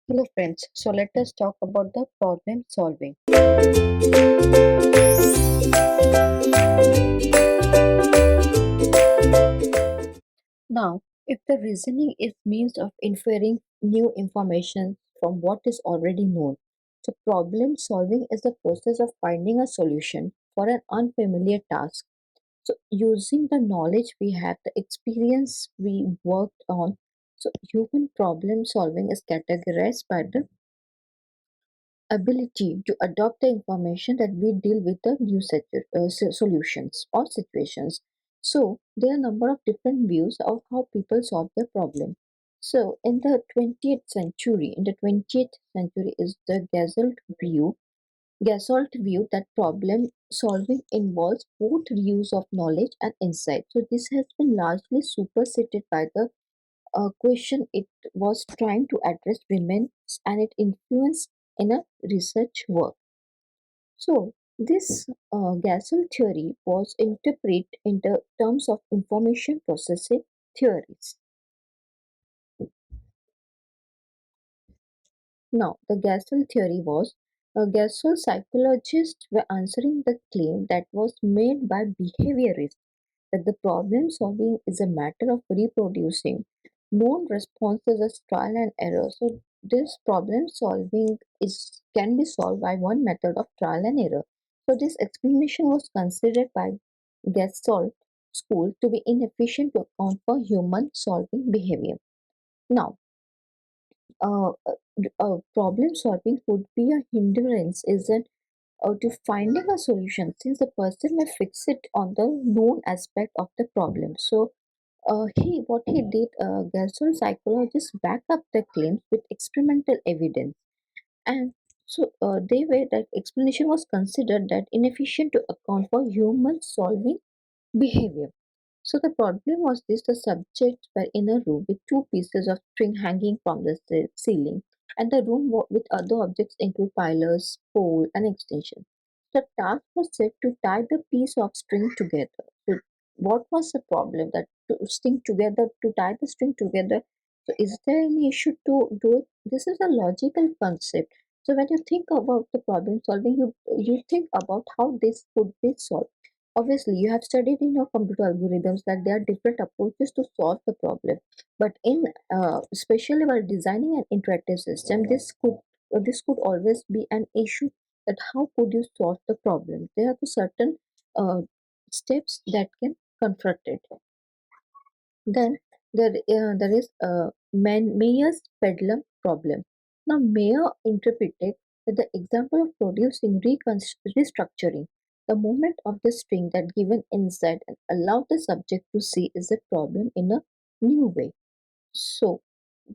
Hello friends, so let us talk about the problem solving. Now, if the reasoning is means of inferring new information from what is already known, so problem solving is the process of finding a solution for an unfamiliar task. So using the knowledge we have, the experience we worked on, so human problem solving is categorized by the ability to adopt the information that we deal with the new solutions or situations. So there are a number of different views of how people solve their problem. So in the 20th century is the Gasol view that problem solving involves both reuse of knowledge and insight. So this has been largely superseded by the question it was trying to address remains and its influence in a research work. So this Gasol theory was interpreted in the terms of information processing theories. Now, the Gasol theory was Gasol psychologists were answering the claim that was made by behaviorists that the problem solving is a matter of reproducing known responses as trial and error. So this problem solving is can be solved by one method of trial and error. So this explanation was considered by Gestalt school to be inefficient to account for human solving behavior. Now, problem solving would be a hindrance, isn't to finding a solution since the person may fix it on the known aspect of the problem. So what he did, Gasol psychologists back up the claims with experimental evidence, and so they were that explanation was considered that inefficient to account for human solving behavior. So the problem was this: the subjects were in a room with two pieces of string hanging from the ceiling, and the room with other objects include pilers, pole, and extension. The task was set to tie the piece of string together. So what was the problem? That to tie the string together. So is there any issue to do it? This is a logical concept. So when you think about the problem solving, you think about how this could be solved. Obviously, you have studied in your computer algorithms that there are different approaches to solve the problem. But in especially while designing an interactive system, this could always be an issue. That how could you solve the problem? There are certain uh, steps that can confront it. Then there is Mayer's pendulum problem. Now, Mayer interpreted that the example of producing restructuring the movement of the string that given insight and allow the subject to see is a problem in a new way. So,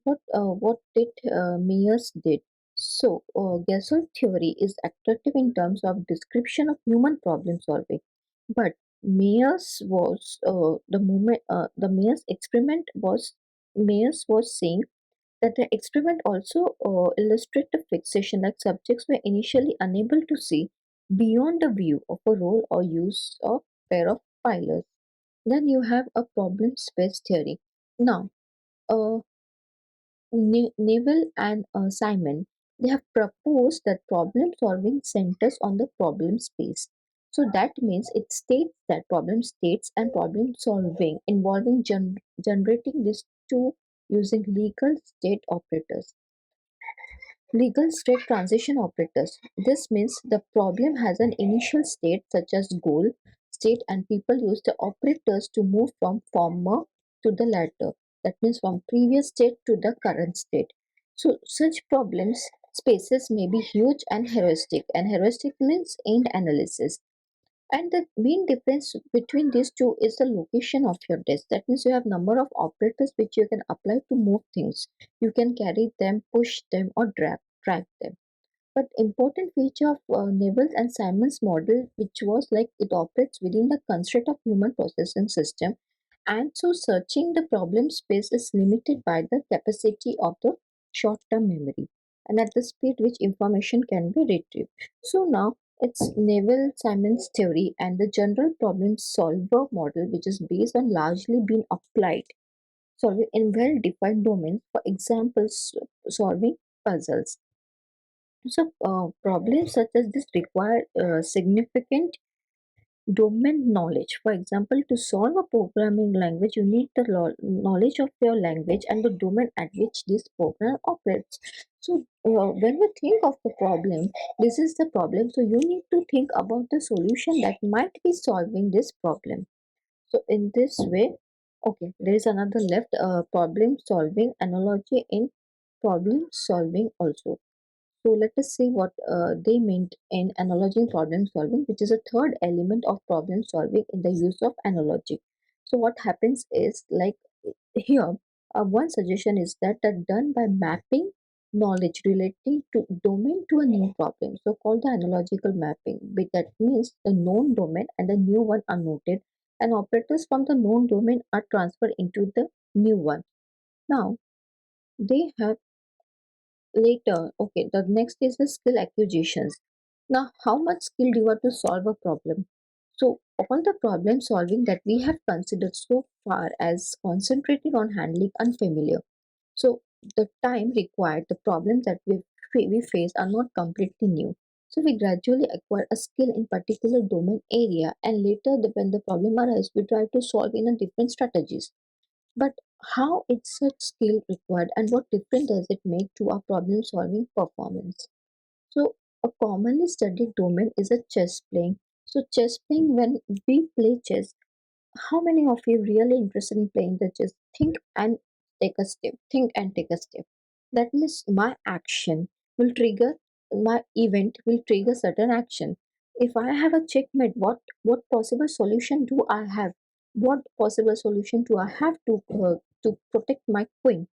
what did Mayers did? So, Gasol theory is attractive in terms of description of human problem solving, but Mayers was saying that the experiment also illustrated the fixation like subjects were initially unable to see beyond the view of a roll or use of pair of pilers. Then you have a problem space theory. Now, uh, Neville and Simon, they have proposed that problem solving centers on the problem space. So that means it states that problem states and problem solving involving generating these two using legal state transition operators. This means the problem has an initial state such as goal state, and people use the operators to move from former to the latter. That means from previous state to the current state. So such problems spaces may be huge and heuristic, and heuristic means end analysis. And the main difference between these two is the location of your desk. That means you have number of operators which you can apply to move things. You can carry them, push them, or drag them. But important feature of Neville and Simon's model, which was like it operates within the constraint of human processing system, and so searching the problem space is limited by the capacity of the short-term memory and at the speed which information can be retrieved. So now it's Neville Simon's theory and the general problem solver model, which is based on largely being applied solving in well-defined domains. For example, solving puzzles. So, problems such as this require significant domain knowledge. For example, to solve a programming language, you need the knowledge of your language and the domain at which this program operates. So, when you think of the problem, this is the problem. So, you need to think about the solution that might be solving this problem. So, in this way, okay, there is another left problem solving analogy in problem solving also. So let us see what they meant in analogy in problem solving, which is a third element of problem solving in the use of analogy. So what happens is like here, one suggestion is that done by mapping knowledge relating to domain to a new problem. So called the analogical mapping. That means the known domain and the new one are noted, and operators from the known domain are transferred into the new one. Now they have later. Okay, the next is the skill acquisitions. Now, how much skill do you have to solve a problem? So, all the problem solving that we have considered so far as concentrated on handling unfamiliar. So, the time required, the problems that we face are not completely new. So, we gradually acquire a skill in particular domain area, and later, when the problem arises, we try to solve in a different strategies. But how is such skill required and what difference does it make to our problem solving performance? So, a commonly studied domain is a chess playing. So, chess playing, when we play chess, how many of you really interested in playing the chess? Think and take a step. Think and take a step. That means my action will trigger, my event will trigger certain action. If I have a checkmate, what possible solution do I have? What possible solution do I have to protect my queen?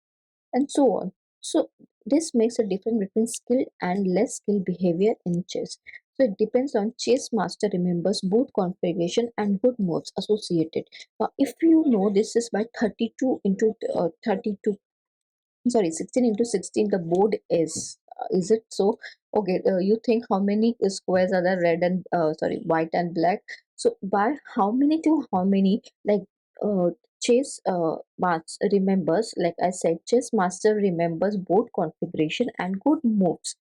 And so on. So this makes a difference between skill and less skill behavior in chess. So it depends on chess master remembers both configuration and good moves associated. Now, if you know this is by 32 into 32, sorry, 16 into 16, the board is it so? Okay, you think how many squares are there, red and sorry, white and black? So by how many to how many, like uh, chess master remembers, like I said, chess master remembers board configuration and good moves.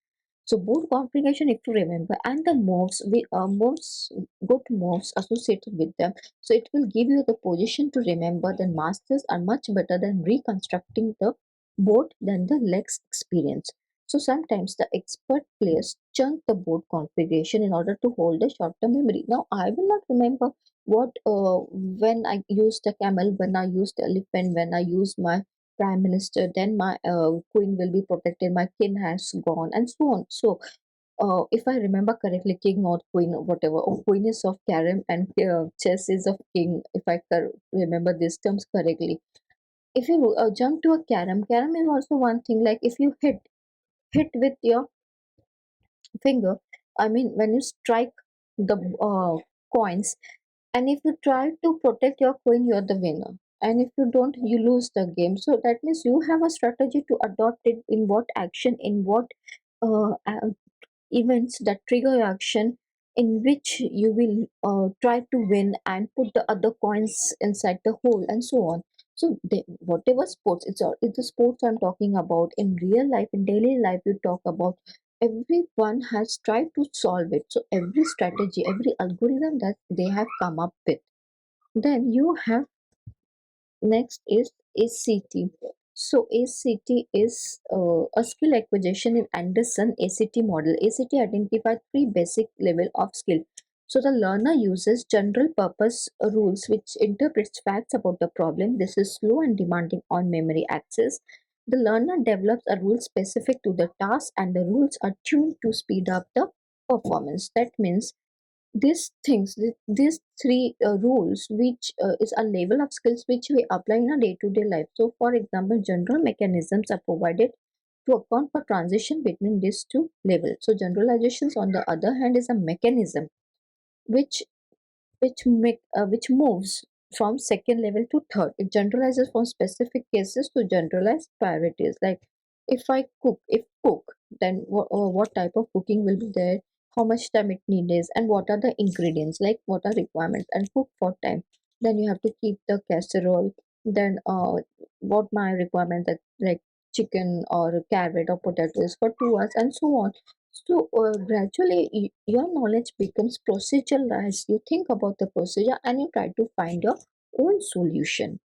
So board configuration, if you remember, and the moves, we moves, good moves associated with them, so it will give you the position to remember. Then masters are much better than reconstructing the board than the legs experience. So sometimes the expert players chunk the board configuration in order to hold a short-term memory. Now I will not remember what when I used the camel, when I used the elephant, when I used my prime minister, then my queen will be protected, my king has gone, and so on. So if I remember correctly, king or queen or whatever, or queen is of carom and chess is of king. If I remember these terms correctly, if you jump to a carom is also one thing. Like if you hit with your finger, I mean when you strike the coins, and if you try to protect your coin, you're the winner. And if you don't, you lose the game. So that means you have a strategy to adopt it in what action, in what events that trigger your action, in which you will try to win and put the other coins inside the hole and so on. So whatever sports, it's the sports I'm talking about. In real life, in daily life, you talk about, everyone has tried to solve it. So every strategy, every algorithm that they have come up with, then you have. Next is ACT. So ACT is a skill acquisition in Anderson ACT model. ACT identified three basic level of skill. So the learner uses general purpose rules which interprets facts about the problem. This is slow and demanding on memory access. The learner develops a rule specific to the task, and the rules are tuned to speed up the performance. That means these three rules, which is a level of skills which we apply in a day-to-day life. So for example, general mechanisms are provided to account for transition between these two levels. So generalizations on the other hand is a mechanism which which moves from second level to third. It generalizes from specific cases to generalized priorities. Like if cook, then what type of cooking will be there, how much time it needs, and what are the ingredients, like what are requirements, and cook for time. Then you have to keep the casserole. Then what my requirements that like. chicken or carrot or potatoes for 2 hours and so on. So gradually your knowledge becomes proceduralized. You think about the procedure and you try to find your own solution.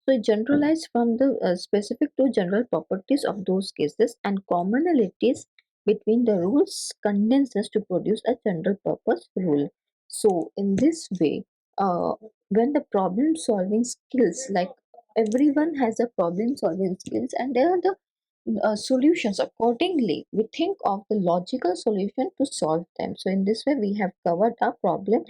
So it generalized from the specific to general properties of those cases, and commonalities between the rules condenses to produce a general purpose rule. So in this way, when the problem solving skills, like everyone has a problem solving skills, and there are the solutions accordingly, we think of the logical solution to solve them. So in this way we have covered our problem